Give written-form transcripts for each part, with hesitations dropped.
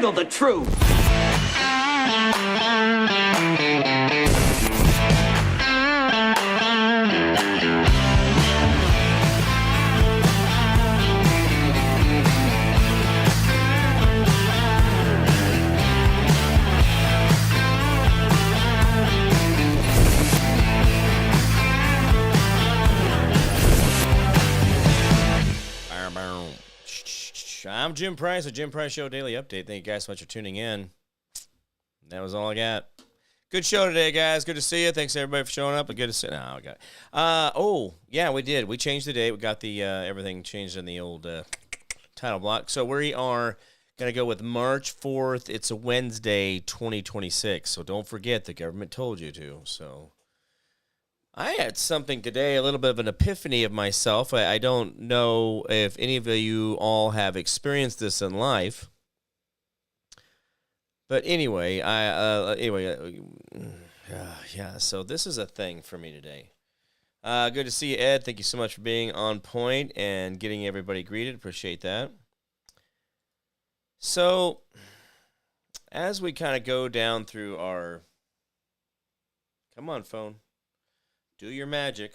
handle the truth. I'm Jim Price, the Jim Price Show Daily Update. Thank you guys so much for tuning in. That was all I got. Good show today, guys. Good to see you. Thanks, everybody, for showing up. Good to see you. No, okay. Yeah, we did. We changed the date. We got the everything changed in the old title block. So we are going to go with March 4th. It's a Wednesday, 2026. So don't forget, the government told you to. So I had something today, a little bit of an epiphany of myself. I don't know if any of you all have experienced this in life. But anyway, so this is a thing for me today. Good to see you, Ed. Thank you so much for being on point and getting everybody greeted. Appreciate that. So as we kind of go down through our... Come on, phone. Do your magic.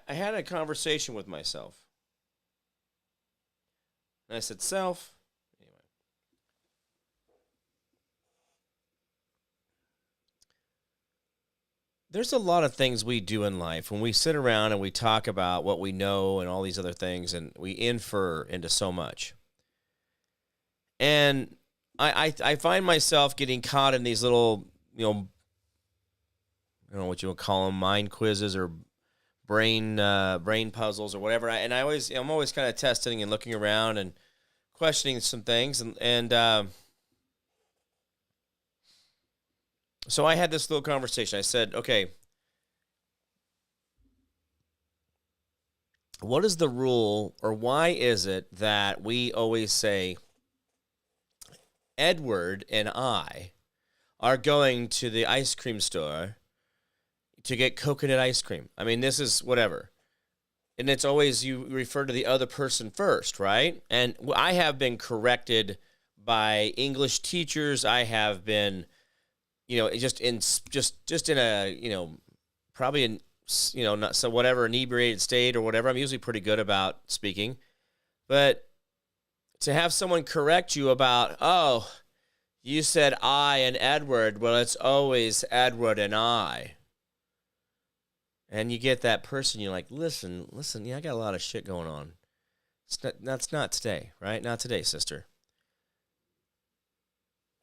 I had a conversation with myself. And I said, self, anyway. There's a lot of things we do in life when we sit around and we talk about what we know and all these other things, and we infer into so much. And I find myself getting caught in these little, I don't know what you would call them, mind quizzes or brain puzzles or whatever. I'm always kind of testing and looking around and questioning some things. And so I had this little conversation. I said, okay, what is the rule, or why is it that we always say Edward and I are going to the ice cream store to get coconut ice cream? I mean, this is whatever. And it's always you refer to the other person first, right? And I have been corrected by English teachers. I have been, just in a, probably in, not so whatever, inebriated state or whatever. I'm usually pretty good about speaking. But to have someone correct you about, oh, you said I and Edward. Well, it's always Edward and I. And you get that person, you're like, listen, yeah, I got a lot of shit going on. That's not today, right? Not today, sister.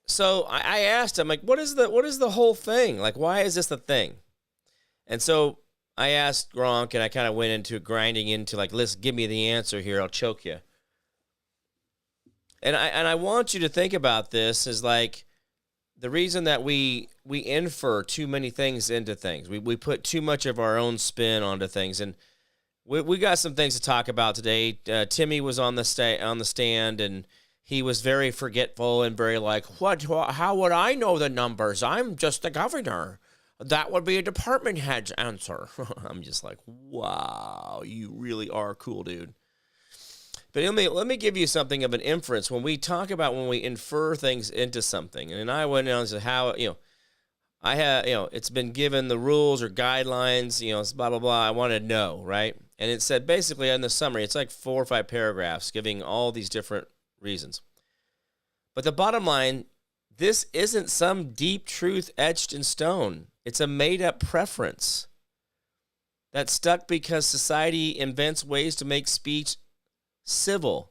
So I asked him, like, what is the whole thing? Like, why is this the thing? And so I asked Gronk, and I kind of went into grinding into, like, listen, give me the answer here, I'll choke you. And I want you to think about this is like, the reason that we infer too many things into things, we put too much of our own spin onto things, and we got some things to talk about today. Timmy was on the stand, and he was very forgetful and very like, how would I know the numbers? I'm just the governor. That would be a department head's answer. I'm just like, wow, you really are cool, dude. But let me give you something of an inference. When we talk about when we infer things into something, and I went on to how, I have, it's been given the rules or guidelines, it's blah, blah, blah. I want to know, right? And it said basically in the summary, it's like 4 or 5 paragraphs giving all these different reasons. But the bottom line, this isn't some deep truth etched in stone. It's a made-up preference that's stuck because society invents ways to make speech civil.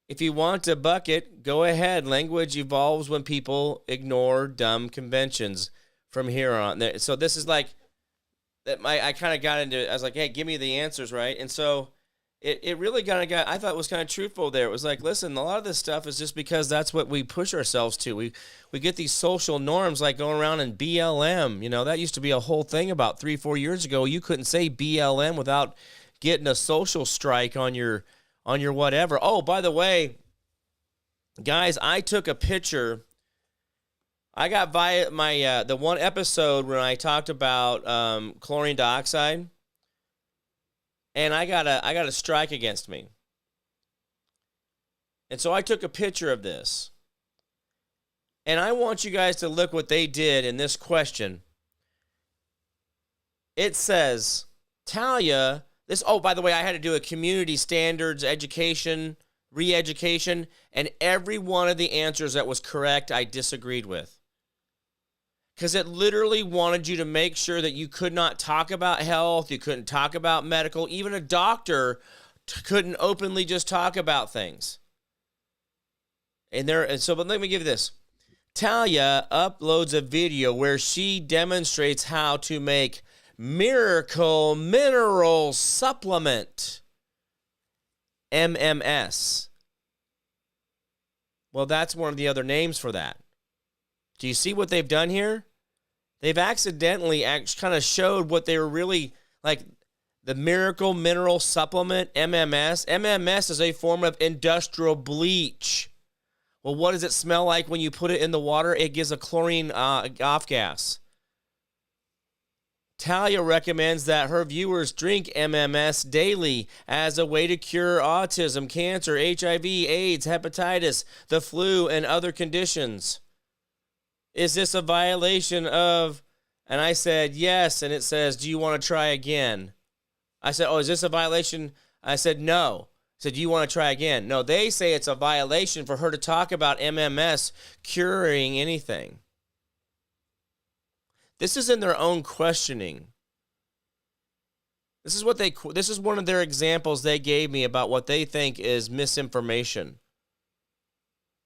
If you want to buck it, go ahead. Language evolves when people ignore dumb conventions from here on. So this is like, I kind of got into it. I was like, hey, give me the answers, right? And so it really kind of got, I thought it was kind of truthful there. It was like, listen, a lot of this stuff is just because that's what we push ourselves to. We get these social norms like going around in BLM. That used to be a whole thing about 3-4 years ago. You couldn't say BLM without getting a social strike on your whatever. Oh, by the way, guys, I took a picture. I got via my the one episode when I talked about chlorine dioxide, and I got a strike against me. And so I took a picture of this. And I want you guys to look what they did in this question. It says, Talia, by the way, I had to do a community standards education, re-education, and every one of the answers that was correct, I disagreed with. Because it literally wanted you to make sure that you could not talk about health, you couldn't talk about medical, even a doctor couldn't openly just talk about things. But let me give you this. Talia uploads a video where she demonstrates how to make Miracle Mineral Supplement, MMS. Well, that's one of the other names for that. Do you see what they've done here? They've accidentally kind of showed what they were really like. The Miracle Mineral Supplement, MMS. MMS is a form of industrial bleach. Well, what does it smell like when you put it in the water? It gives a chlorine off gas. Talia recommends that her viewers drink MMS daily as a way to cure autism, cancer, HIV, AIDS, hepatitis, the flu, and other conditions. Is this a violation of... And I said, yes. And it says, do you want to try again? I said, is this a violation? I said, no. I said, do you want to try again? No, they say it's a violation for her to talk about MMS curing anything. This is in their own questioning. This is one of their examples they gave me about what they think is misinformation.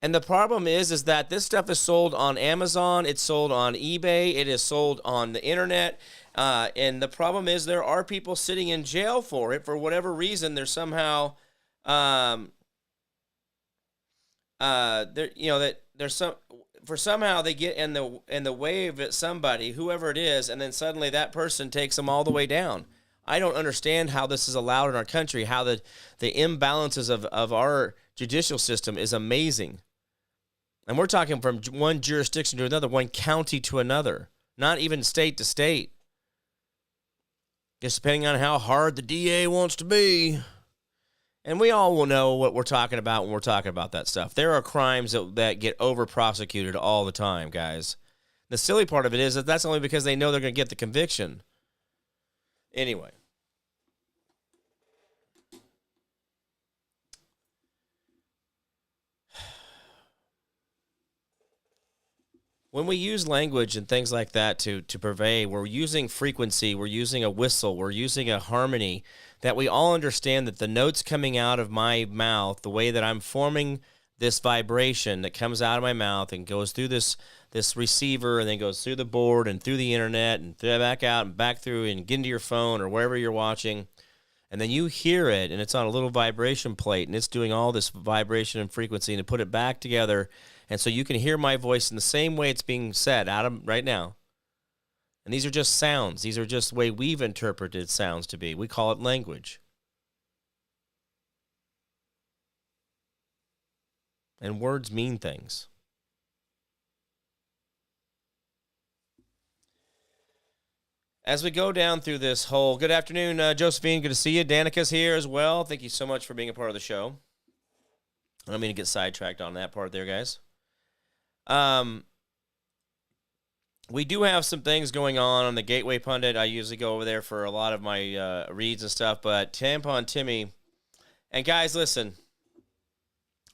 And the problem is that this stuff is sold on Amazon, it's sold on eBay, it is sold on the internet, and the problem is there are people sitting in jail for it for whatever reason. They're somehow, somehow they get in the way of it, somebody, whoever it is, and then suddenly that person takes them all the way down. I don't understand how this is allowed in our country, how the imbalances of our judicial system is amazing. And we're talking from one jurisdiction to another, one county to another, not even state to state. Just depending on how hard the DA wants to be. And we all will know what we're talking about when we're talking about that stuff. There are crimes that get over-prosecuted all the time, guys. The silly part of it is that that's only because they know they're going to get the conviction. Anyway. When we use language and things like that to purvey, we're using frequency, we're using a whistle, we're using a harmony that we all understand that the notes coming out of my mouth, the way that I'm forming this vibration that comes out of my mouth and goes through this receiver and then goes through the board and through the internet and back out and back through and get into your phone or wherever you're watching. And then you hear it and it's on a little vibration plate and it's doing all this vibration and frequency and to put it back together. And so you can hear my voice in the same way it's being said, Adam, right now. And these are just sounds. These are just the way we've interpreted sounds to be. We call it language. And words mean things. As we go down through this whole... Good afternoon, Josephine. Good to see you. Danica's here as well. Thank you so much for being a part of the show. I don't mean to get sidetracked on that part there, guys. We do have some things going on the Gateway Pundit. I usually go over there for a lot of my reads and stuff, but Tampon Timmy, and guys, listen,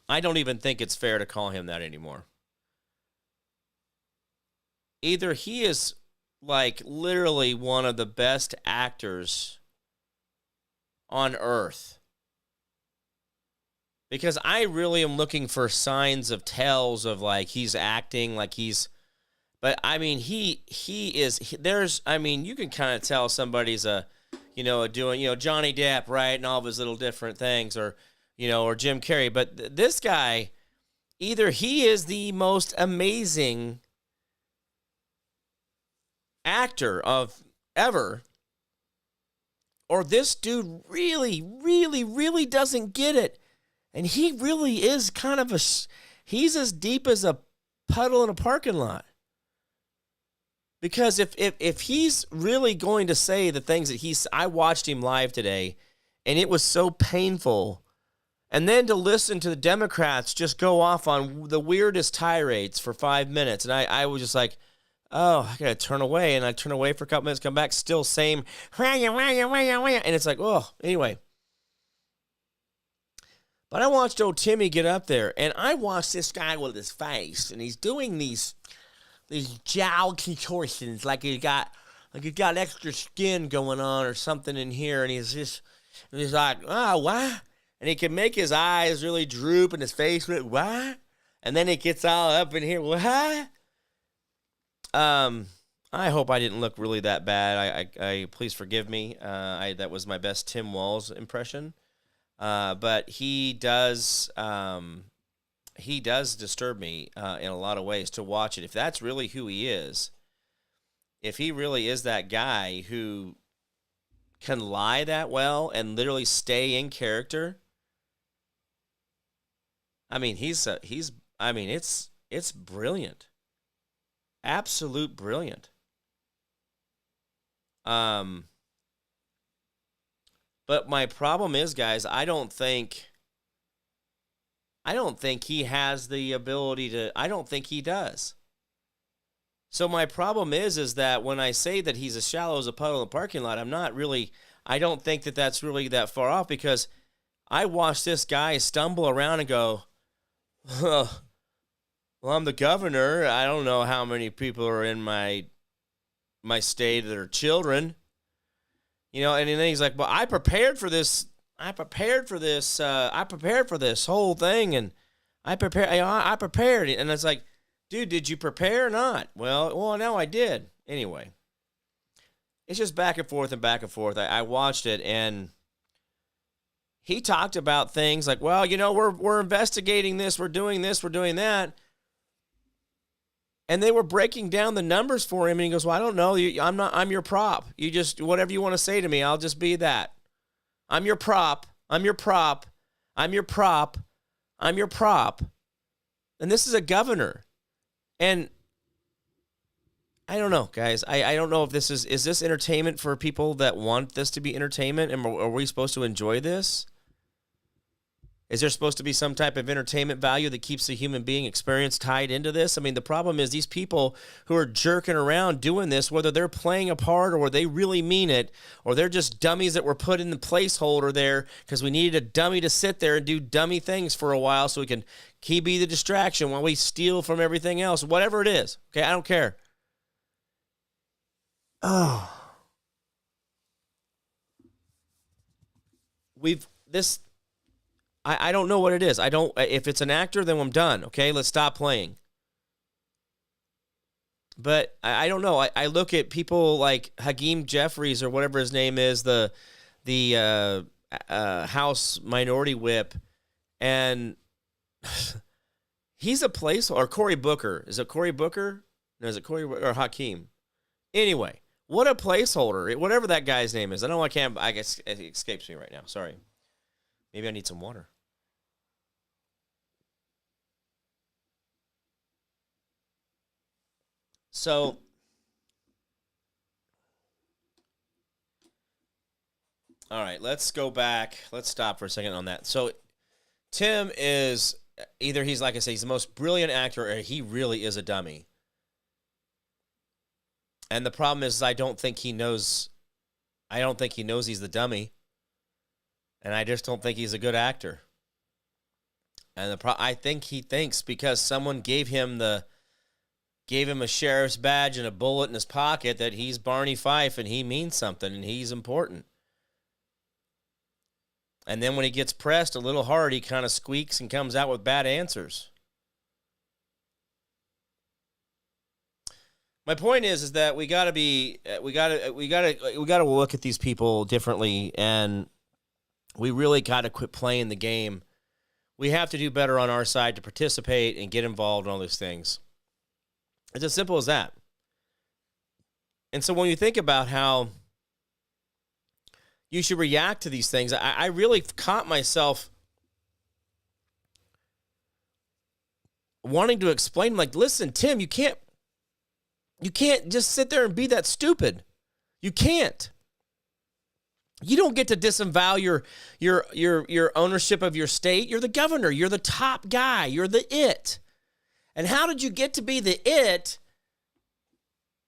I don't even think it's fair to call him that anymore. Either he is like literally one of the best actors on earth, because I really am looking for signs of tells of like he's acting like he's, but I mean he is there's I mean you can kind of tell somebody's doing Johnny Depp, right, and all of his little different things, or or Jim Carrey, but this guy, either he is the most amazing actor of ever, or this dude really, really, really doesn't get it. And he really is kind of he's as deep as a puddle in a parking lot. Because if he's really going to say the things that I watched him live today, and it was so painful. And then to listen to the Democrats just go off on the weirdest tirades for 5 minutes. And I was just like, oh, I got to turn away. And I turn away for a couple minutes, come back, still same. And it's like, oh, anyway. But I watched old Timmy get up there, and I watched this guy with his face, and he's doing these jowl contortions like he's got extra skin going on or something in here, and he's like, oh, what? And he can make his eyes really droop and his face, what? And then it gets all up in here, what? I hope I didn't look really that bad. I please forgive me. That was my best Tim Walz impression. But he does disturb me in a lot of ways to watch it. If that's really who he is, if he really is that guy who can lie that well and literally stay in character, I mean, it's brilliant. Absolute brilliant. But my problem is, guys, I don't think he has the ability to. I don't think he does. So my problem is that when I say that he's as shallow as a puddle in the parking lot, I don't think that that's really that far off, because I watched this guy stumble around and go, well, I'm the governor. I don't know how many people are in my state that are children. You know, and then he's like, well, I prepared for this whole thing, and I prepared. And it's like, dude, did you prepare or not? Well, no, I did. Anyway, it's just back and forth and back and forth. I watched it, and he talked about things like, well, you know, we're investigating this, we're doing this, we're doing that. And they were breaking down the numbers for him, and he goes, well, I don't know. I'm your prop. You just, whatever you want to say to me, I'll just be that. I'm your prop. I'm your prop. I'm your prop. I'm your prop. And this is a governor. And I don't know, guys. I don't know if this is this entertainment for people that want this to be entertainment, and are we supposed to enjoy this? Is there supposed to be some type of entertainment value that keeps the human being experience tied into this? I mean, the problem is these people who are jerking around doing this, whether they're playing a part or they really mean it, or they're just dummies that were put in the placeholder there because we needed a dummy to sit there and do dummy things for a while so we can be the distraction while we steal from everything else, whatever it is. Okay, I don't care. Oh. I don't know what it is. If it's an actor, then I'm done. Okay, let's stop playing. But I don't know. I look at people like Hakeem Jeffries or whatever his name is, the House Minority Whip, and he's a place, or Cory Booker. Is it Cory Booker? No, is it Cory or Hakeem? Anyway, what a placeholder. Whatever that guy's name is. I guess it escapes me right now. Sorry. Maybe I need some water. So, all right, let's go back. Let's stop for a second on that. So, Tim is either he's, like I say, he's the most brilliant actor, or he really is a dummy. And the problem is I don't think he knows he's the dummy. And I just don't think he's a good actor. And I think he thinks because someone gave him a sheriff's badge and a bullet in his pocket that he's Barney Fife and he means something and he's important. And then when he gets pressed a little hard, he kind of squeaks and comes out with bad answers. My point is that we got to look at these people differently, and we really got to quit playing the game. We have to do better on our side to participate and get involved in all these things. It's as simple as that. And so when you think about how you should react to these things, I really caught myself wanting to explain, like, listen, Tim, you can't just sit there and be that stupid. You can't. You don't get to disavow your ownership of your state. You're the governor. You're the top guy. You're the it. And how did you get to be the it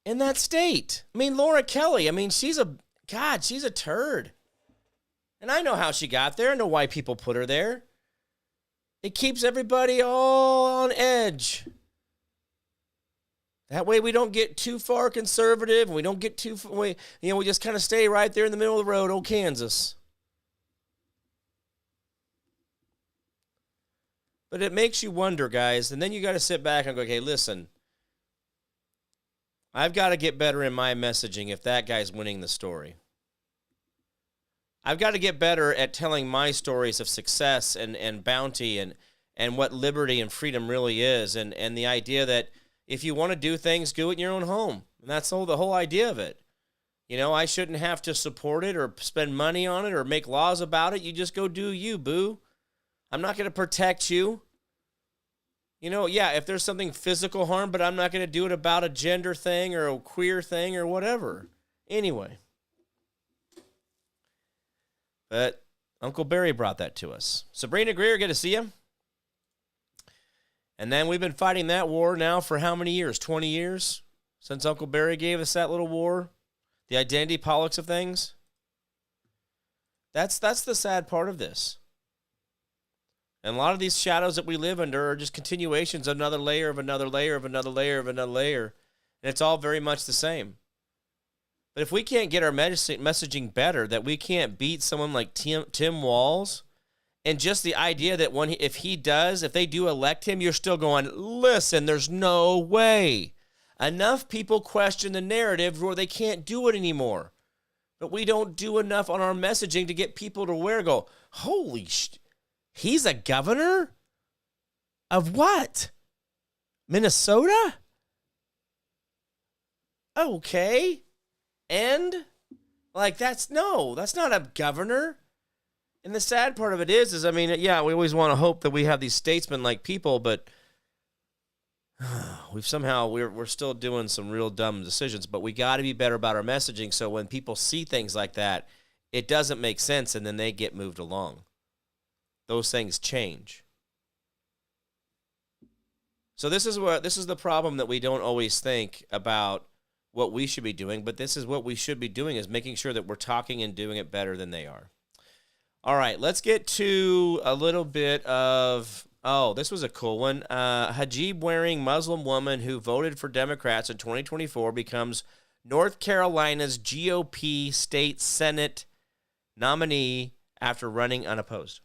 in that state? I mean, Laura Kelly, I mean, she's a turd. And I know how she got there. I know why people put her there. It keeps everybody all on edge. That way we don't get too far conservative. We don't get too far, we just kind of stay right there in the middle of the road, old Kansas. But it makes you wonder, guys, and then you got to sit back and go, okay, listen, I've got to get better in my messaging if that guy's winning the story. I've got to get better at telling my stories of success and bounty and what liberty and freedom really is, and the idea that if you want to do things, do it in your own home. And that's the whole idea of it. You know, I shouldn't have to support it or spend money on it or make laws about it. You just go do you, boo. I'm not going to protect you. You know, yeah, if there's something physical harm, but I'm not going to do it about a gender thing or a queer thing or whatever. Anyway. But Uncle Barry brought that to us. Sabrina Greer, good to see you. And then we've been fighting that war now for how many years? 20 years since Uncle Barry gave us that little war? The identity politics of things? That's the sad part of this. And a lot of these shadows that we live under are just continuations of another layer of another layer of another layer of another layer. And it's all very much the same. But if we can't get our messaging better, that we can't beat someone like Tim Walz, and just the idea that if they do elect him, you're still going, listen, there's no way. Enough people question the narrative where they can't do it anymore. But we don't do enough on our messaging to get people to go, holy he's a governor? Of what? Minnesota? Okay. And? Like, that's not a governor. And the sad part of it is I mean, yeah, we always want to hope that we have these statesmen-like people, but we're still doing some real dumb decisions. But we got to be better about our messaging so when people see things like that, it doesn't make sense, and then they get moved along. Those things change. So this is the problem, that we don't always think about what we should be doing, but this is what we should be doing, is making sure that we're talking and doing it better than they are. All right, let's get to a little bit of, this was a cool one. Hijab-wearing Muslim woman who voted for Democrats in 2024 becomes North Carolina's GOP state Senate nominee after running unopposed.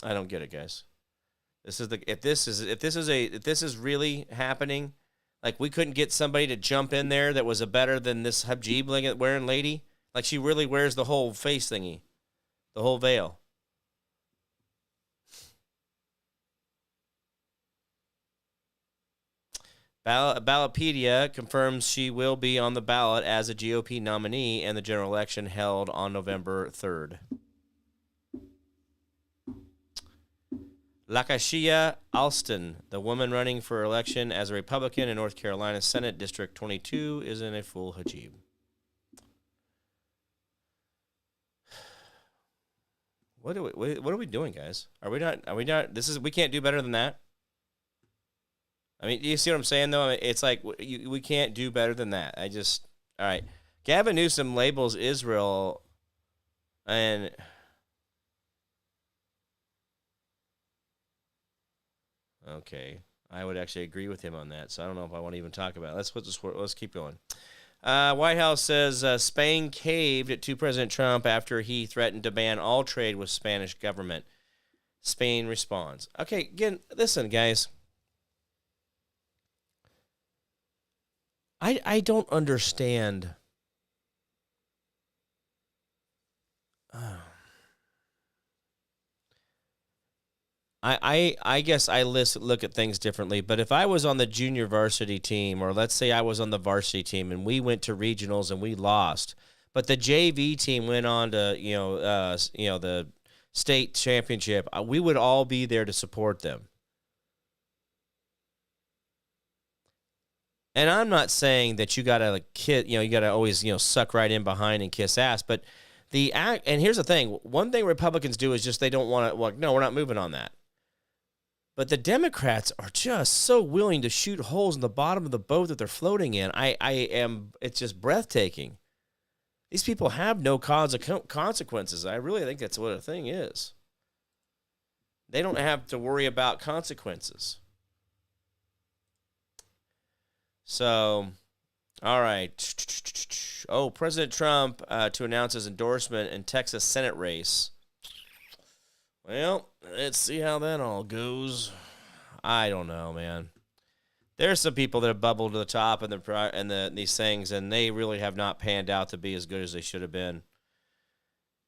I don't get it, guys. If this is really happening, like we couldn't get somebody to jump in there that was better than this hijab-wearing lady. Like she really wears the whole face thingy. The whole veil. Ballotpedia confirms she will be on the ballot as a GOP nominee in the general election held on November 3rd. Lakashia Alston, the woman running for election as a Republican in North Carolina Senate District 22, is in a full hijab. What are we doing, guys? Are we not? We can't do better than that. I mean, you see what I'm saying, though? I mean, it's like we can't do better than that. All right. Gavin Newsom labels Israel and okay, I would actually agree with him on that. So I don't know if I want to even talk about it. Let's keep going. White House says Spain caved to President Trump after he threatened to ban all trade with Spanish government. Spain responds. Okay, again, listen, guys. I don't understand. I guess I look at things differently, but if I was on the junior varsity team, or let's say I was on the varsity team and we went to regionals and we lost, but the JV team went on to the state championship, we would all be there to support them. And I'm not saying that you got to you got to always, suck right in behind and kiss ass. But and here's the thing. One thing Republicans do is just they don't want to, well, no, we're not moving on that. But the Democrats are just so willing to shoot holes in the bottom of the boat that they're floating in. It's just breathtaking. These people have no consequences. I really think that's what the thing is. They don't have to worry about consequences. So, all right. Oh, President Trump to announce his endorsement in Texas Senate race. Well, let's see how that all goes. I don't know, man. There's some people that have bubbled to the top in these things, and they really have not panned out to be as good as they should have been.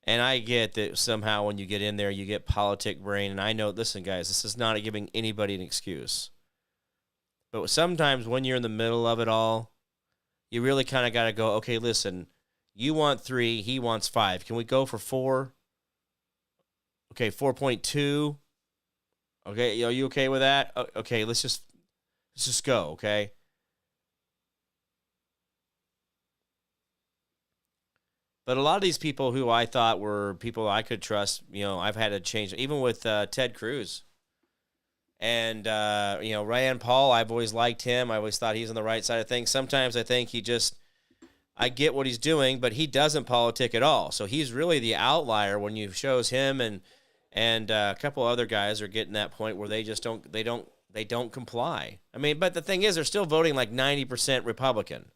And I get that somehow when you get in there, you get politic brain. And I know, listen, guys, this is not giving anybody an excuse. But sometimes when you're in the middle of it all, you really kind of got to go, okay, listen, you want 3, he wants 5. Can we go for 4? Okay, 4.2. Okay, are you okay with that? Okay, let's just go, okay? But a lot of these people who I thought were people I could trust, I've had to change, even with Ted Cruz. And, Rand Paul, I've always liked him. I always thought he's on the right side of things. Sometimes I think I get what he's doing, but he doesn't politic at all. So he's really the outlier when you shows him and a couple other guys are getting that point where they just don't comply. I mean, but the thing is, they're still voting like 90% Republican.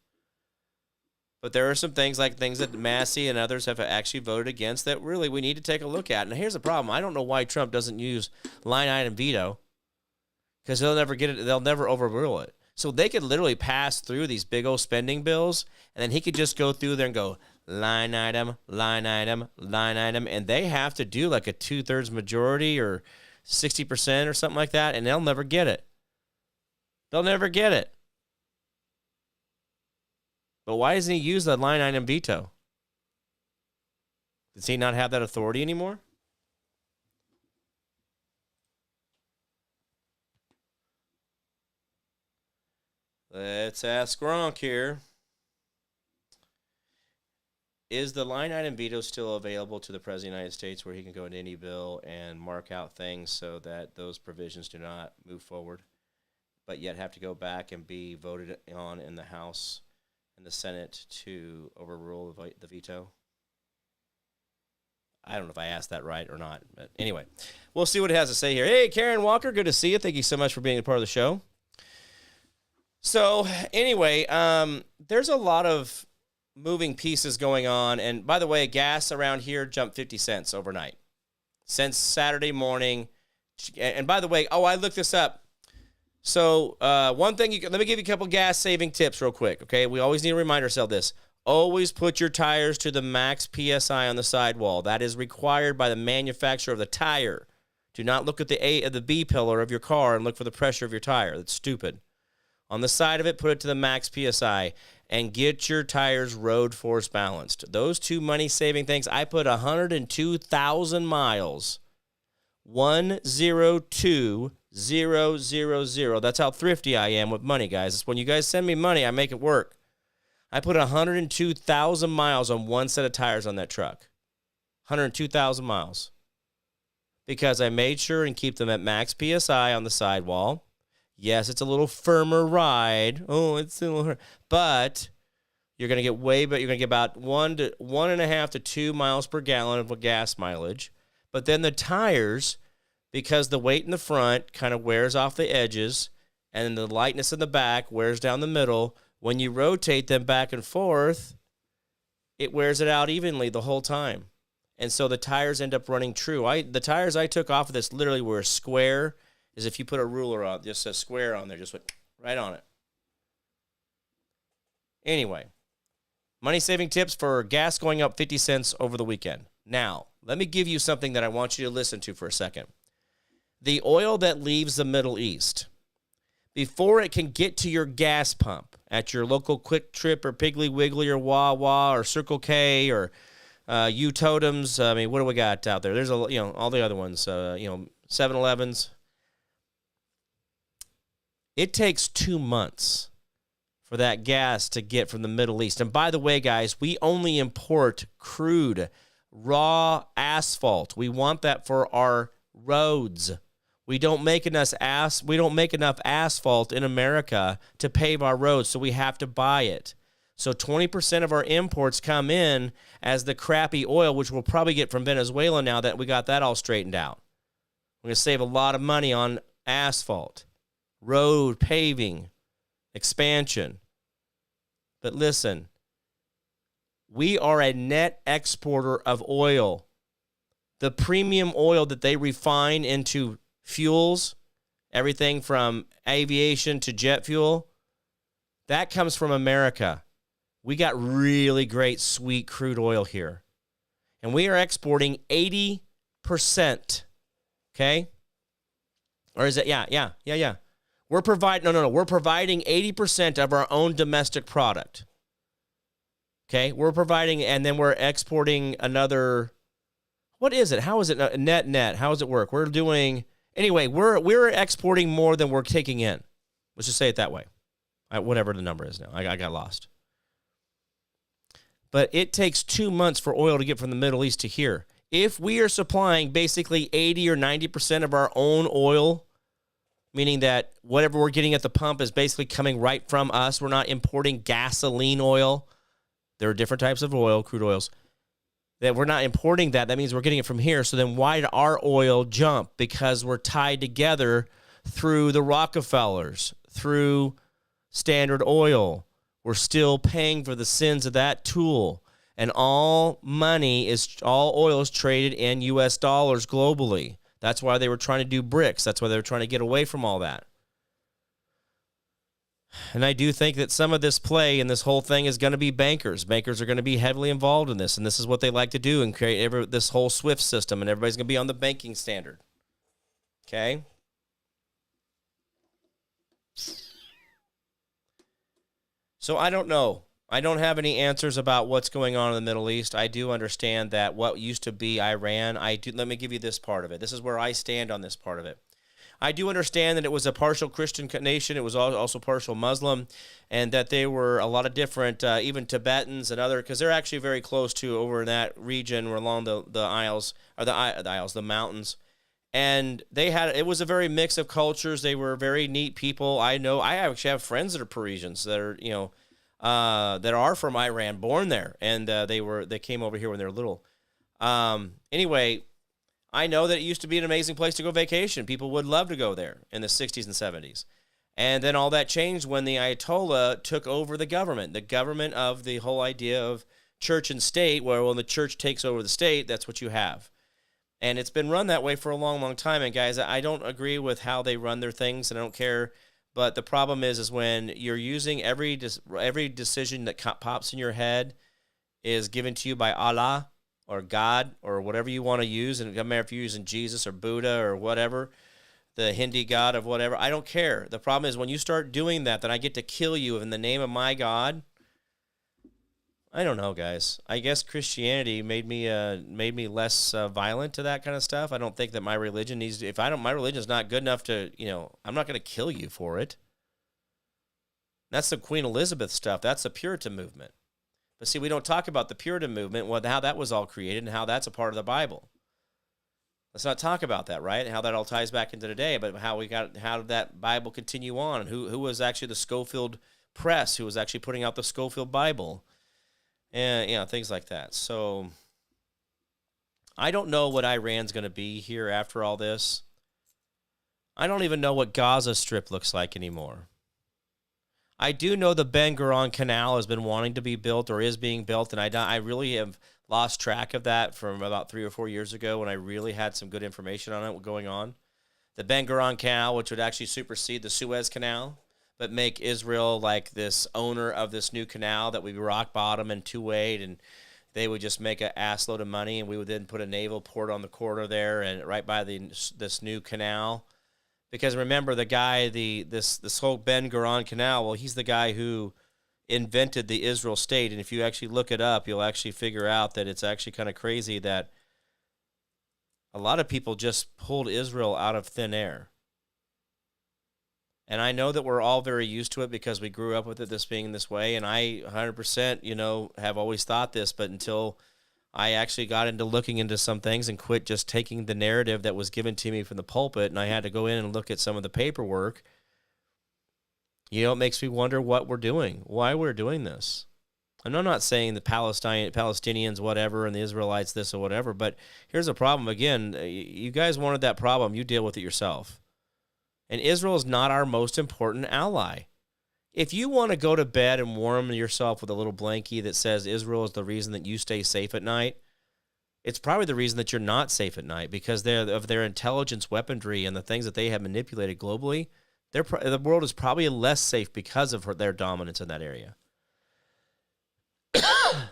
But there are some things that Massey and others have actually voted against that really we need to take a look at. And here's the problem. I don't know why Trump doesn't use line item veto, because they'll never get it. They'll never overrule it. So they could literally pass through these big old spending bills, and then he could just go through there and go line item, line item, line item, and they have to do like a 2/3 majority or 60% or something like that, and they'll never get it. They'll never get it. But why doesn't he use the line item veto? Does he not have that authority anymore? Let's ask Gronk here. Is the line item veto still available to the President of the United States where he can go into any bill and mark out things so that those provisions do not move forward, but yet have to go back and be voted on in the House and the Senate to overrule the veto? I don't know if I asked that right or not, but anyway, we'll see what it has to say here. Hey, Karen Walker, good to see you. Thank you so much for being a part of the show. So anyway, there's a lot of moving pieces going on. And by the way, gas around here jumped 50 cents overnight since Saturday morning. And by the way, I looked this up. So one thing, let me give you a couple gas saving tips real quick, okay? We always need to remind ourselves this. Always put your tires to the max PSI on the sidewall. That is required by the manufacturer of the tire. Do not look at the A of the B pillar of your car and look for the pressure of your tire. That's stupid. On the side of it, put it to the max PSI and get your tires road force balanced. Those two money-saving things, I put 102,000 miles, 102,000. That's how thrifty I am with money, guys. It's when you guys send me money, I make it work. I put 102,000 miles on one set of tires on that truck. 102,000 miles. Because I made sure and keep them at max PSI on the sidewall. Yes, it's a little firmer ride. Oh, it's a little, but you're going to get you're going to get about 1.5 to 2 miles per gallon of gas mileage. But then the tires, because the weight in the front kind of wears off the edges, and the lightness in the back wears down the middle, when you rotate them back and forth, it wears it out evenly the whole time. And so the tires end up running true. The tires I took off of this literally were square, as if you put a ruler on, just a square on there, just went right on it. Anyway, money-saving tips for gas going up 50 cents over the weekend. Now, let me give you something that I want you to listen to for a second. The oil that leaves the Middle East, before it can get to your gas pump at your local Quick Trip or Piggly Wiggly or Wawa or Circle K or U-Totems, I mean, what do we got out there? There's all the other ones, 7-Elevens. It takes 2 months for that gas to get from the Middle East. And by the way, guys, we only import crude, raw asphalt. We want that for our roads. We don't make enough asphalt in America to pave our roads, so we have to buy it. So 20% of our imports come in as the crappy oil, which we'll probably get from Venezuela now that we got that all straightened out. We're going to save a lot of money on asphalt, road paving, expansion. But listen, we are a net exporter of oil. The premium oil that they refine into fuels, everything from aviation to jet fuel, that comes from America. We got really great sweet crude oil here. And we are exporting 80%. Okay? Or is it? Yeah. We're providing 80% of our own domestic product. Okay? We're providing, and then we're exporting another, what is it? How is it net? How does it work? Anyway, we're exporting more than we're taking in. Let's just say it that way. Whatever the number is now. I got lost. But it takes 2 months for oil to get from the Middle East to here. If we are supplying basically 80 or 90% of our own oil, meaning that whatever we're getting at the pump is basically coming right from us, we're not importing gasoline oil. There are different types of oil, crude oils. That we're not importing that. That means we're getting it from here. So then why did our oil jump? Because we're tied together through the Rockefellers, through Standard Oil. We're still paying for the sins of that tool. And all oil is traded in U.S. dollars globally. That's why they were trying to do BRICS. That's why they were trying to get away from all that. And I do think that some of this play and this whole thing is going to be bankers. Bankers are going to be heavily involved in this, and this is what they like to do and create this whole SWIFT system, and everybody's going to be on the banking standard. Okay? So I don't know. I don't have any answers about what's going on in the Middle East. I do understand that what used to be Iran, let me give you this part of it. This is where I stand on this part of it. I do understand that it was a partial Christian nation. It was also partial Muslim, and that they were a lot of different, even Tibetans and other, because they're actually very close to over in that region or along the mountains. And it was a very mix of cultures. They were very neat people. I actually have friends that are Parisians that are, that are from Iran, born there, and they came over here when they were little. Anyway, I know that it used to be an amazing place to go vacation. People would love to go there in the 60s and 70s. And then all that changed when the Ayatollah took over the government of the whole idea of church and state, where when the church takes over the state, that's what you have. And it's been run that way for a long, long time. And guys, I don't agree with how they run their things, and I don't care. But the problem is when you're using every decision that pops in your head is given to you by Allah or God or whatever you want to use, and it doesn't matter if you're using Jesus or Buddha or whatever, the Hindi god of whatever, I don't care. The problem is when you start doing that, then I get to kill you in the name of my God. I don't know, guys. I guess Christianity made me less violent to that kind of stuff. I don't think that my religion needs to, my religion's not good enough to, I'm not going to kill you for it. That's the Queen Elizabeth stuff. That's the Puritan movement. But see, we don't talk about the Puritan movement, how that was all created and how that's a part of the Bible. Let's not talk about that, right? And how that all ties back into today, but how did that Bible continue on, and who was actually the Schofield Press, who was actually putting out the Schofield Bible. And, things like that. So I don't know what Iran's going to be here after all this. I don't even know what Gaza Strip looks like anymore. I do know the Ben Gurion Canal has been wanting to be built or is being built, and I really have lost track of that from about 3 or 4 years ago when I really had some good information on it going on. The Ben Gurion Canal, which would actually supersede the Suez Canal, but make Israel like this owner of this new canal that we rock bottom and 2-way, and they would just make an ass load of money, and we would then put a naval port on the corner there and right by this new canal. Because remember, the guy, this whole Ben Gurion Canal, well, he's the guy who invented the Israel state, and if you actually look it up, you'll actually figure out that it's actually kind of crazy that a lot of people just pulled Israel out of thin air. And I know that we're all very used to it because we grew up with it, this being this way. And I 100%, have always thought this, but until I actually got into looking into some things and quit just taking the narrative that was given to me from the pulpit, and I had to go in and look at some of the paperwork, it makes me wonder what we're doing, why we're doing this. And I'm not saying the Palestinians, whatever, and the Israelites, this or whatever, but here's a problem. Again, you guys wanted that problem. You deal with it yourself. And Israel is not our most important ally. If you want to go to bed and warm yourself with a little blankie that says Israel is the reason that you stay safe at night, it's probably the reason that you're not safe at night, because of their intelligence weaponry and the things that they have manipulated globally. The world is probably less safe because of their dominance in that area. But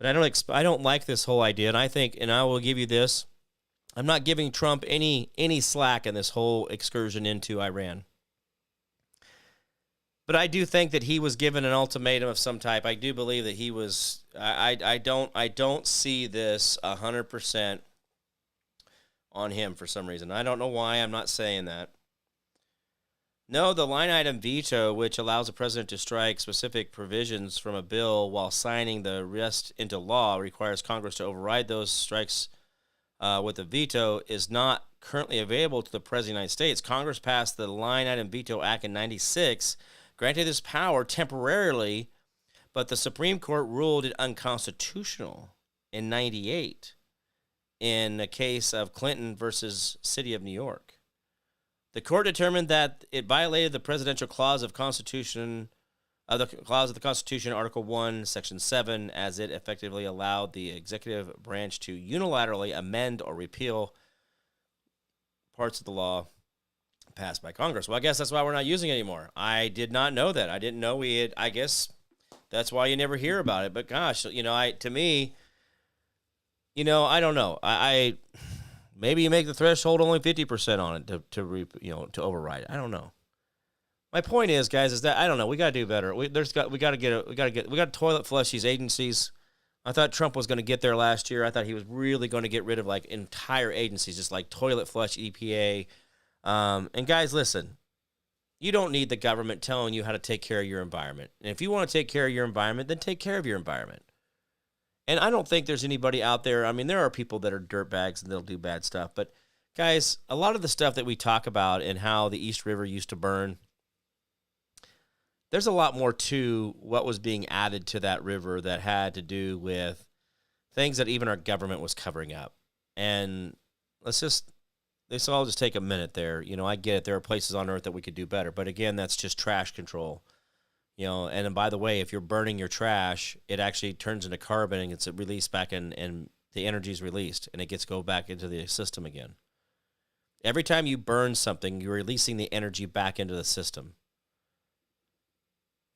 I don't like this whole idea, and I think, and I will give you this, I'm not giving Trump any slack in this whole excursion into Iran. But I do think that he was given an ultimatum of some type. I do believe that he was. I don't see this 100% on him for some reason. I don't know why. I'm not saying that. No, the line item veto, which allows the president to strike specific provisions from a bill while signing the rest into law, requires Congress to override those strikes with a veto, is not currently available to the President of the United States. Congress passed the Line Item Veto Act in 1996, granted this power temporarily, but the Supreme Court ruled it unconstitutional in 1998 in a case of Clinton versus City of New York. The court determined that it violated the presidential clause of the Constitution, Article 1, Section 7, as it effectively allowed the executive branch to unilaterally amend or repeal parts of the law passed by Congress. Well, I guess that's why we're not using it anymore. I did not know that. I didn't know we had. I guess that's why you never hear about it. But gosh, to me, I don't know. I maybe you make the threshold only 50% on it to override it. I don't know. My point is, guys, is that I don't know. We got to do better. We got to toilet flush these agencies. I thought Trump was going to get there last year. I thought he was really going to get rid of like entire agencies, just like toilet flush EPA. And guys, listen, you don't need the government telling you how to take care of your environment. And if you want to take care of your environment, then take care of your environment. And I don't think there's anybody out there. I mean, there are people that are dirtbags and they'll do bad stuff. But guys, a lot of the stuff that we talk about and how the East River used to burn, there's a lot more to what was being added to that river that had to do with things that even our government was covering up. And let's all just take a minute there. I get it. There are places on earth that we could do better. But again, that's just trash control. And by the way, if you're burning your trash, it actually turns into carbon and gets released back and the energy is released and it go back into the system again. Every time you burn something, you're releasing the energy back into the system.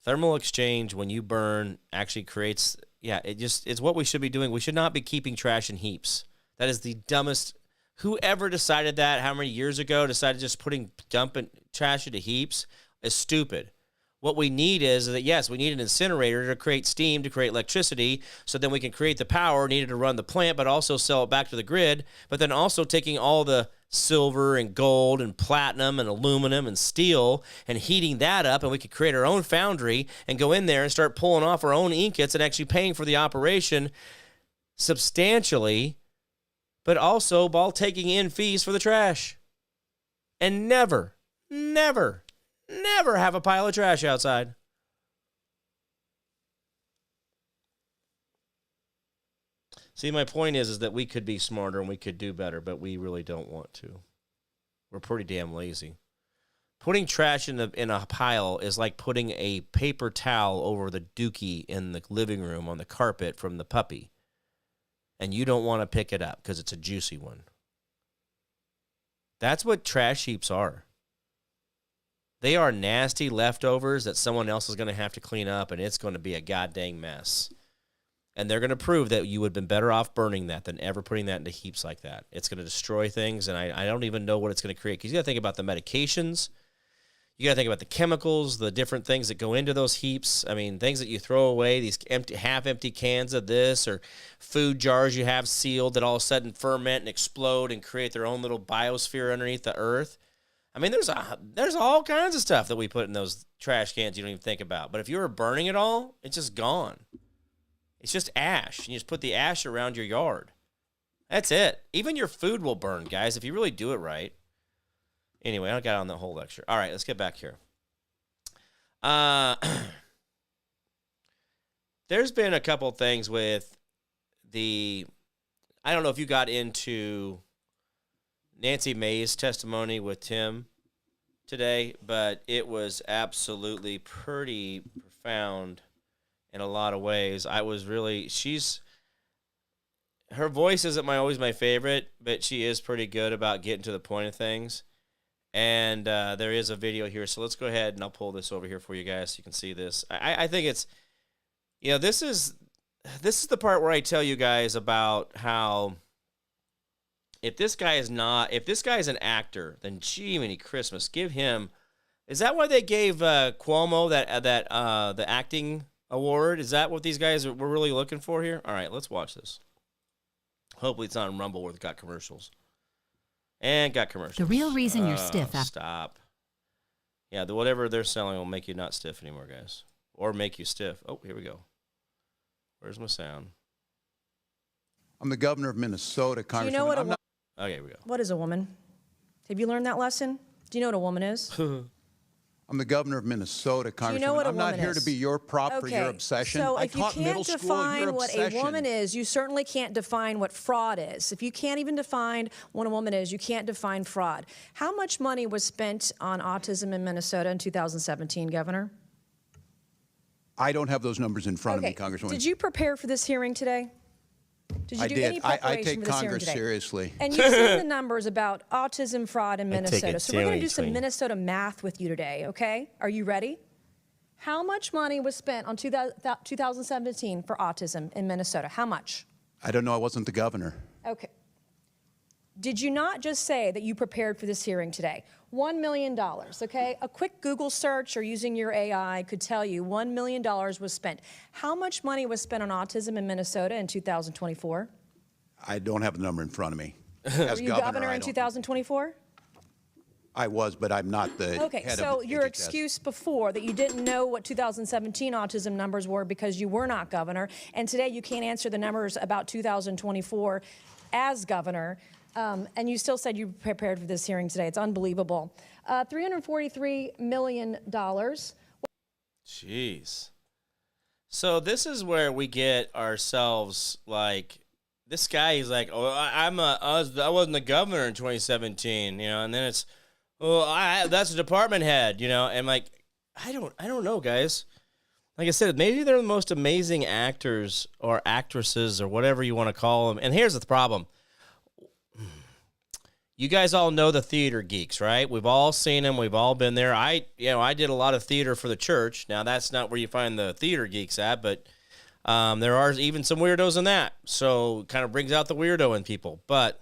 Thermal exchange, when you burn, actually creates, it's what we should be doing. We should not be keeping trash in heaps. That is the dumbest. Whoever decided that, how many years ago, decided just dumping trash into heaps is stupid. What we need is that, yes, we need an incinerator to create steam, to create electricity, so then we can create the power needed to run the plant, but also sell it back to the grid, but then also taking all the silver and gold and platinum and aluminum and steel and heating that up, and we could create our own foundry and go in there and start pulling off our own ingots and actually paying for the operation substantially, but also while taking in fees for the trash. And never have a pile of trash outside. See, my point is that we could be smarter and we could do better, but we really don't want to. We're pretty damn lazy. Putting trash in a pile is like putting a paper towel over the dookie in the living room on the carpet from the puppy. And you don't want to pick it up because it's a juicy one. That's what trash heaps are. They are nasty leftovers that someone else is going to have to clean up, and it's going to be a goddamn mess. And they're going to prove that you would have been better off burning that than ever putting that into heaps like that. It's going to destroy things, and I don't even know what it's going to create. Because you got to think about the medications. You got to think about the chemicals, the different things that go into those heaps. I mean, things that you throw away, these half-empty cans of this, or food jars you have sealed that all of a sudden ferment and explode and create their own little biosphere underneath the earth. I mean, there's all kinds of stuff that we put in those trash cans you don't even think about. But if you were burning it all, it's just gone. It's just ash. You just put the ash around your yard. That's it. Even your food will burn, guys, if you really do it right. Anyway, I got on the whole lecture. All right, let's get back here. There's been a couple things with I don't know if you got into Nancy Maye's testimony with Tim today, but it was absolutely pretty profound in a lot of ways. Her voice isn't always my favorite, but she is pretty good about getting to the point of things. And there is a video here, so let's go ahead and I'll pull this over here for you guys so you can see this. I think it's, this is the part where I tell you guys about how if this guy is an actor, then gee, many Christmas, give him. Is that why they gave Cuomo the acting award? Is that what these guys were really looking for here? All right, let's watch this. Hopefully it's not on Rumble where it's got commercials. And got commercials. The real reason you're stiff after. Stop. Yeah, whatever they're selling will make you not stiff anymore, guys. Or make you stiff. Oh, here we go. Where's my sound? I'm the governor of Minnesota, Congressman. Okay, here we go. What is a woman? Have you learned that lesson? Do you know what a woman is? I'm the governor of Minnesota, Congressman. Do you know what a I'm woman not here is? to be your prop for your obsession. So I if you taught middle can't school your define what a obsession. woman is, you certainly can't define what fraud is. If you can't even define what a woman is, you can't define fraud. How much money was spent on autism in Minnesota in 2017, Governor? I don't have those numbers in front of me, Congresswoman. Did you prepare for this hearing today? Did you do any preparation I take for this hearing Congress today? seriously. And you've seen the numbers about autism fraud in Minnesota. So we're going to do some seriously. Minnesota math with you today, okay? Are you ready? How much money was spent on 2017 for autism in Minnesota? How much? I don't know. I wasn't the governor. Okay. Did you not just say that you prepared for this hearing today? $1 million, okay? A quick Google search or using your AI could tell you $1 million was spent. How much money was spent on autism in Minnesota in 2024? I don't have the number in front of me. Were you governor in 2024? I was, but I'm not the head of Okay, so your HHS. excuse before that you didn't know what 2017 autism numbers were because you were not governor, and today you can't answer the numbers about 2024 as governor, and you still said you prepared for this hearing today. It's unbelievable. $343 million. Jeez. So this is where we get ourselves like, this guy, he's like, oh, I wasn't the governor in 2017, and then it's, that's a department head, and like, I don't know, guys. Like I said, maybe they're the most amazing actors or actresses or whatever you want to call them. And here's the problem. You guys all know the theater geeks, right? We've all seen them. We've all been there. I did a lot of theater for the church. Now, that's not where you find the theater geeks at, but there are even some weirdos in that. So it kind of brings out the weirdo in people. But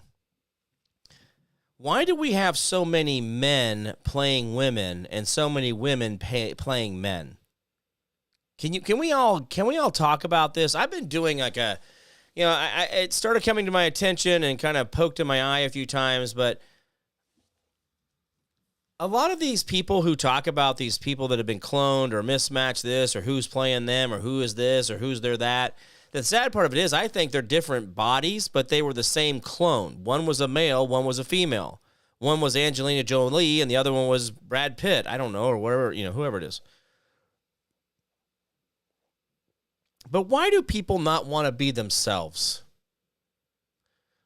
why do we have so many men playing women and so many women playing men? Can we all talk about this? I've been doing like it started coming to my attention and kind of poked in my eye a few times, but a lot of these people who talk about these people that have been cloned or mismatched this or who's playing them or who is this or who's they're that, the sad part of it is I think they're different bodies, but they were the same clone. One was a male, one was a female. One was Angelina Jolie and the other one was Brad Pitt. I don't know, or whatever, whoever it is. But why do people not want to be themselves?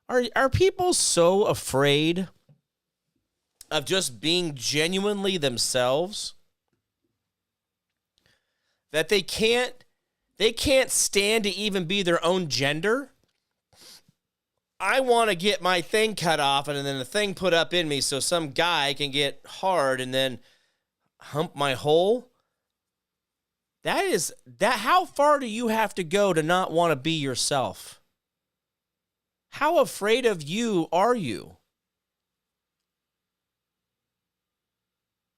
Are people so afraid of just being genuinely themselves that they can't stand to even be their own gender? I want to get my thing cut off and then the thing put up in me so some guy can get hard and then hump my hole. How far do you have to go to not want to be yourself? How afraid of you are you?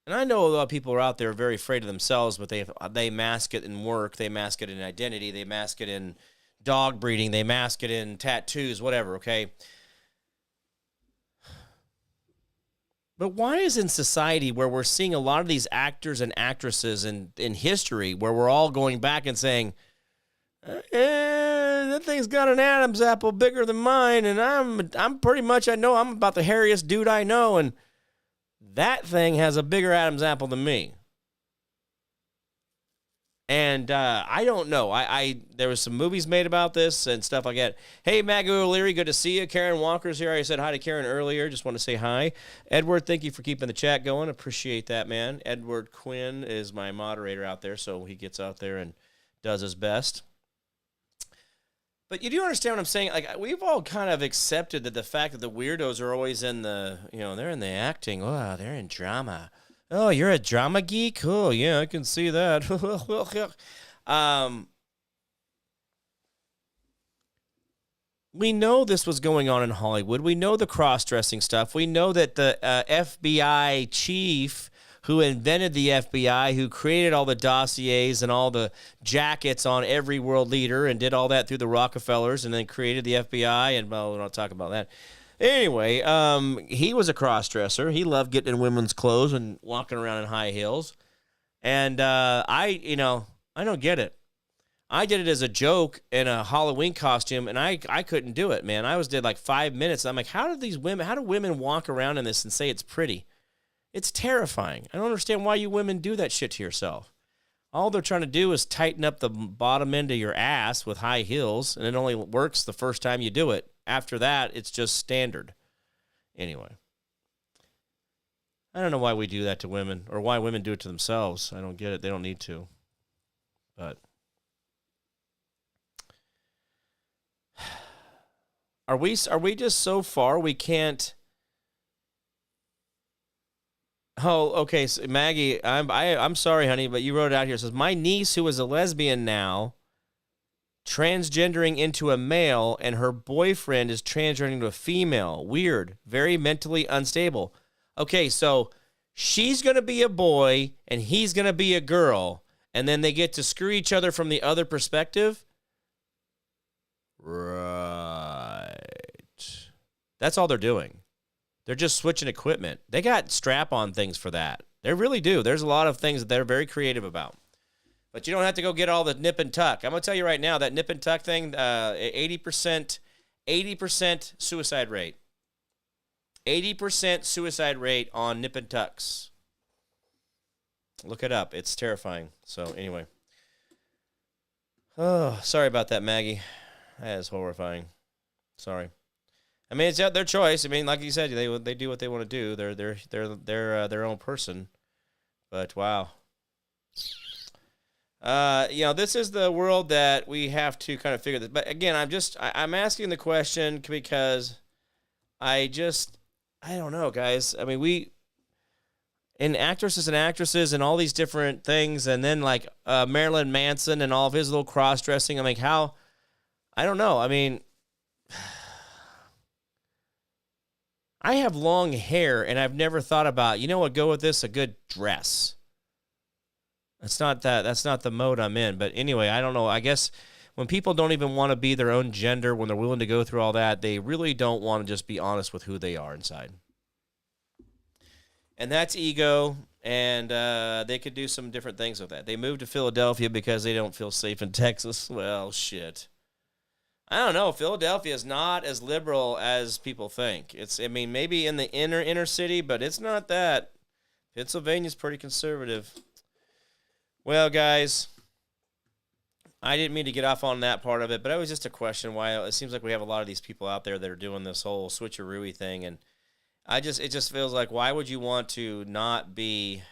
And I know a lot of people are out there very afraid of themselves, but they mask it in work, they mask it in identity, they mask it in dog breeding, they mask it in tattoos, whatever, okay? But why is in society where we're seeing a lot of these actors and actresses in history where we're all going back and saying, that thing's got an Adam's apple bigger than mine, and I'm pretty much, I know I'm about the hairiest dude I know, and that thing has a bigger Adam's apple than me. And I don't know. There was some movies made about this and stuff like that. Hey, Maggie O'Leary, good to see you. Karen Walker's here. I said hi to Karen earlier. Just want to say hi. Edward, thank you for keeping the chat going. Appreciate that, man. Edward Quinn is my moderator out there, so he gets out there and does his best. But you do understand what I'm saying? Like, we've all kind of accepted that the fact that the weirdos are always in the, they're in the acting. Oh, they're in drama. Oh, you're a drama geek? Oh, yeah, I can see that. We know this was going on in Hollywood. We know the cross-dressing stuff. We know that the FBI chief who invented the FBI, who created all the dossiers and all the jackets on every world leader and did all that through the Rockefellers and then created the FBI, and, well, we're not talking about that. Anyway, he was a cross-dresser. He loved getting in women's clothes and walking around in high heels. And I don't get it. I did it as a joke in a Halloween costume, and I couldn't do it, man. Did like 5 minutes. And I'm like, how do women walk around in this and say it's pretty? It's terrifying. I don't understand why you women do that shit to yourself. All they're trying to do is tighten up the bottom end of your ass with high heels, and it only works the first time you do it. After that, it's just standard. Anyway. I don't know why we do that to women, or why women do it to themselves. I don't get it. They don't need to. But are we just so far we can't? Oh, okay. So Maggie, I'm sorry, honey, but you wrote it out here. It says, my niece, who is a lesbian now, transgendering into a male, and her boyfriend is transgendering into a female. Weird. Very mentally unstable. Okay, so she's going to be a boy, and he's going to be a girl, and then they get to screw each other from the other perspective? Right. That's all they're doing. They're just switching equipment. They got strap-on things for that. They really do. There's a lot of things that they're very creative about. But you don't have to go get all the nip and tuck. I'm going to tell you right now, that nip and tuck thing, 80% suicide rate. 80% suicide rate on nip and tucks. Look it up. It's terrifying. So anyway. Oh, sorry about that, Maggie. That is horrifying. Sorry. I mean, it's their choice. I mean, like you said, they do what they want to do. They're their own person. But wow. This is the world that we have to kind of figure this. But again, I'm asking the question because I don't know, guys. I mean, in actresses and all these different things, and then like Marilyn Manson and all of his little cross-dressing. I'm like, how? I don't know. I mean, I have long hair, and I've never thought about, what, go with this, a good dress. That's not the mode I'm in. But anyway, I don't know. I guess when people don't even want to be their own gender, when they're willing to go through all that, they really don't want to just be honest with who they are inside. And that's ego, and they could do some different things with that. They moved to Philadelphia because they don't feel safe in Texas. Well, shit. I don't know. Philadelphia is not as liberal as people think. Maybe in the inner city, but it's not that. Pennsylvania's pretty conservative. Well, guys, I didn't mean to get off on that part of it, but it was just a question why it seems like we have a lot of these people out there that are doing this whole switcheroo thing, and it just feels like, why would you want to not be?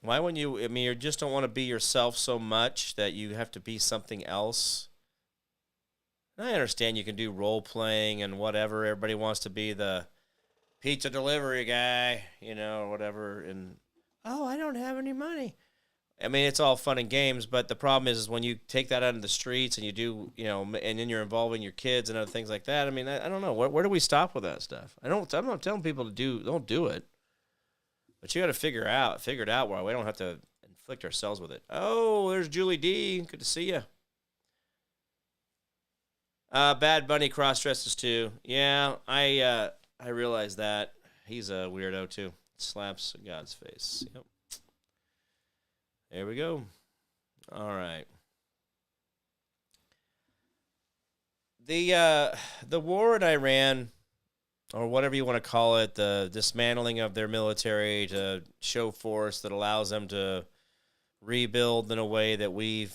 Why wouldn't you? I mean, you just don't want to be yourself so much that you have to be something else. And I understand you can do role playing and whatever. Everybody wants to be the pizza delivery guy, or whatever. And, oh, I don't have any money. I mean, it's all fun and games, but the problem is when you take that out in the streets and you do, and then you're involving your kids and other things like that. I mean, I don't know. Where do we stop with that stuff? I'm not telling people don't do it. But you got to figure it out where we don't have to inflict ourselves with it. Oh, there's Julie D. Good to see you. Bad Bunny cross dresses too. Yeah, I realize that. He's a weirdo too. Slaps God's face. Yep. There we go. All right. The war in Iran, or whatever you want to call it, the dismantling of their military to show force that allows them to rebuild in a way that we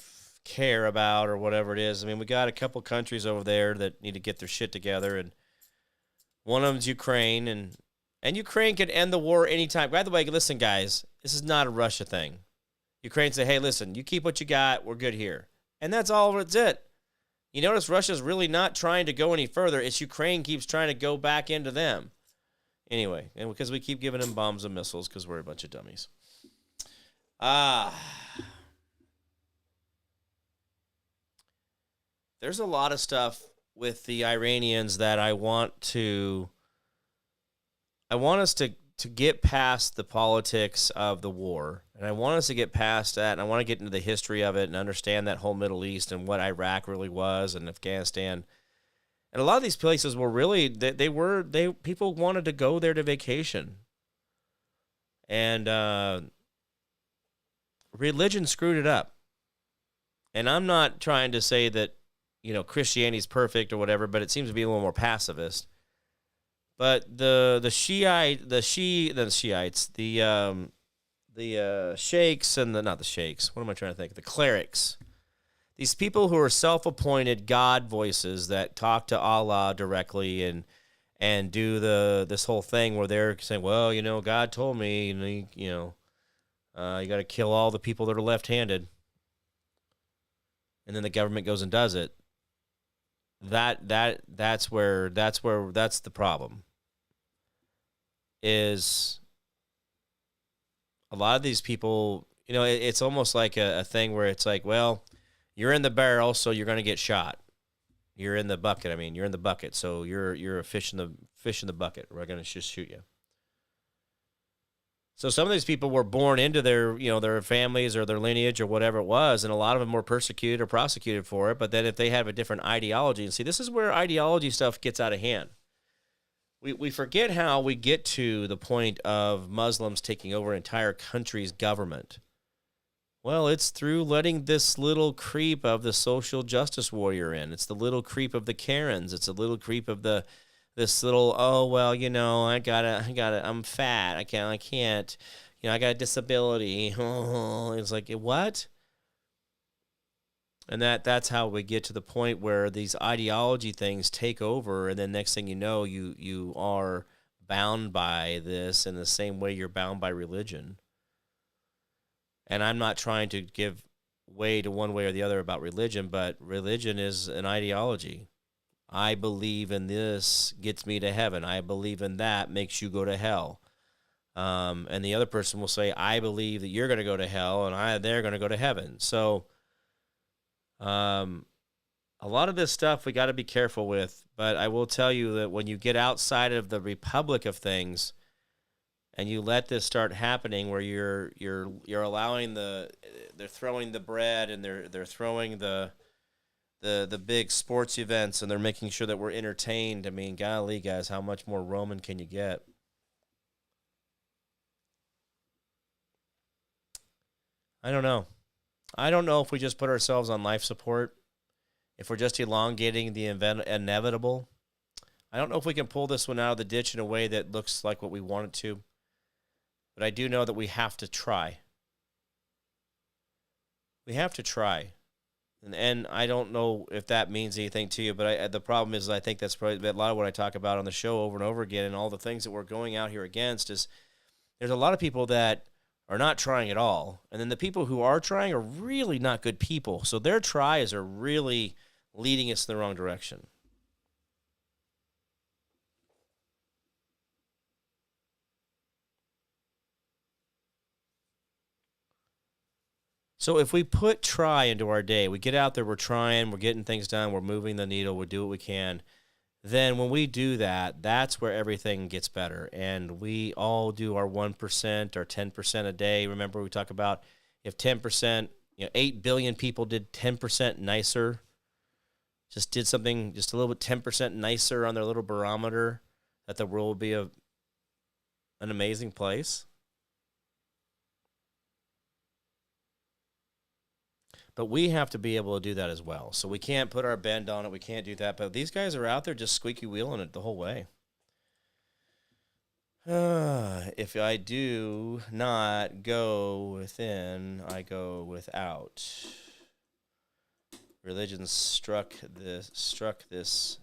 care about, or whatever it is. I mean, we got a couple countries over there that need to get their shit together, and one of them's Ukraine, and Ukraine can end the war anytime. By the way, listen, guys, this is not a Russia thing. Ukraine say, hey, listen, you keep what you got, we're good here. And that's all, it's it. You notice Russia's really not trying to go any further. It's Ukraine keeps trying to go back into them. Anyway, and because we keep giving them bombs and missiles because we're a bunch of dummies. There's a lot of stuff with the Iranians that I want us to get past the politics of the war, and I want us to get past that, and I want to get into the history of it and understand that whole Middle East and what Iraq really was and Afghanistan. And a lot of these places were really, people wanted to go there to vacation. And religion screwed it up. And I'm not trying to say that, Christianity's perfect or whatever, but it seems to be a little more pacifist. But the Shiites, the sheikhs and not the sheikhs. What am I trying to think? The clerics. These people who are self-appointed God voices that talk to Allah directly and do this whole thing where they're saying, well, God told me, you got to kill all the people that are left-handed, and then the government goes and does it. That's the problem. Is a lot of these people, it's almost like a thing where it's like, well, you're in the barrel, so you're going to get shot. You're in the bucket. You're in the bucket, so you're a fish in the bucket. We're going to just shoot you. So some of these people were born into their families or their lineage or whatever it was, and a lot of them were persecuted or prosecuted for it. But then if they have a different ideology, and see, this is where ideology stuff gets out of hand. We forget how we get to the point of Muslims taking over an entire country's government. Well, it's through letting this little creep of the social justice warrior in. It's the little creep of the Karens. It's a little creep of this little, I gotta, I'm fat. I can't, I got a disability. It's like, what? And that's how we get to the point where these ideology things take over, and then next thing you know, you are bound by this in the same way you're bound by religion. And I'm not trying to give way to one way or the other about religion, but religion is an ideology. I believe in this gets me to heaven. I believe in that makes you go to hell. And the other person will say, I believe that you're going to go to hell, and they're going to go to heaven. So a lot of this stuff we got to be careful with. But I will tell you that when you get outside of the republic of things, and you let this start happening, where you're allowing they're throwing the bread, and they're throwing the big sports events, and they're making sure that we're entertained. Golly, guys, how much more Roman can you get? I don't know. I don't know if we just put ourselves on life support, if we're just elongating the inevitable. I don't know if we can pull this one out of the ditch in a way that looks like what we want it to. But I do know that we have to try. We have to try. And I don't know if that means anything to you, but the problem is I think that's probably a lot of what I talk about on the show over and over again, and all the things that we're going out here against is there's a lot of people that are not trying at all. And then the people who are trying are really not good people. So their tries are really leading us in the wrong direction. So if we put try into our day, we get out there, we're trying, we're getting things done, we're moving the needle, we do what we can, then when we do that, that's where everything gets better. And we all do our 1% or 10% a day. Remember, we talk about if 10%, 8 billion people did 10% nicer, just did something just a little bit 10% nicer on their little barometer, that the world will be an amazing place. But we have to be able to do that as well. So we can't put our bend on it. We can't do that. But these guys are out there just squeaky wheeling it the whole way. If I do not go within, I go without. Religion struck this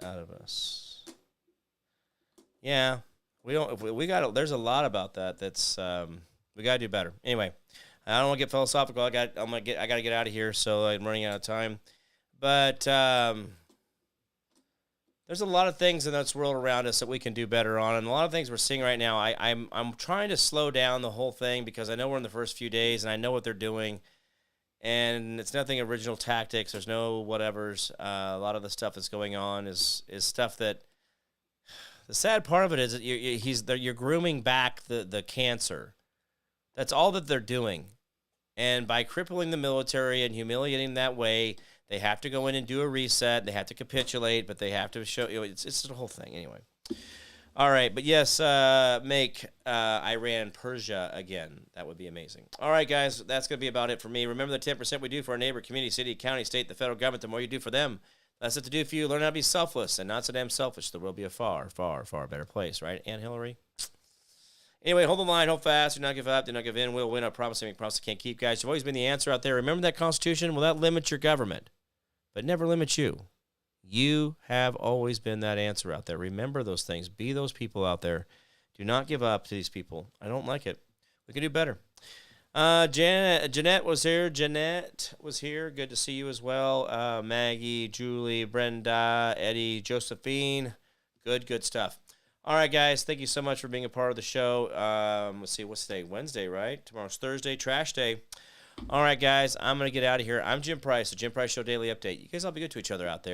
out of us. Yeah, we don't. We got. There's a lot about that. That's we got to do better. Anyway, I don't want to get philosophical. I got to get out of here. So I'm running out of time. But there's a lot of things in this world around us that we can do better on, and a lot of things we're seeing right now. I'm trying to slow down the whole thing because I know we're in the first few days, and I know what they're doing. And it's nothing original tactics. There's no whatevers. A lot of the stuff that's going on is stuff that. The sad part of it is that you're grooming back the cancer. That's all that they're doing. And by crippling the military and humiliating that way, they have to go in and do a reset. They have to capitulate, but they have to show it's the whole thing anyway. All right, but yes, make Iran Persia again. That would be amazing. All right, guys, that's going to be about it for me. Remember the 10% we do for our neighbor, community, city, county, state, the federal government. The more you do for them, that's it to do for you. Learn how to be selfless and not so damn selfish. The world will be a far, far, far better place, right, Aunt Hillary? Anyway, hold the line, hold fast, do not give up, do not give in. We'll win. I promise, I make promises I can't keep, guys. You've always been the answer out there. Remember that Constitution? Well, that limits your government, but never limits you. You have always been that answer out there. Remember those things. Be those people out there. Do not give up to these people. I don't like it. We can do better. Jeanette was here. Good to see you as well. Maggie, Julie, Brenda, Eddie, Josephine. Good stuff. All right, guys. Thank you so much for being a part of the show. Let's see. What's today? Wednesday, right? Tomorrow's Thursday. Trash day. All right, guys. I'm going to get out of here. I'm Jim Price, the Jim Price Show Daily Update. You guys all be good to each other out there.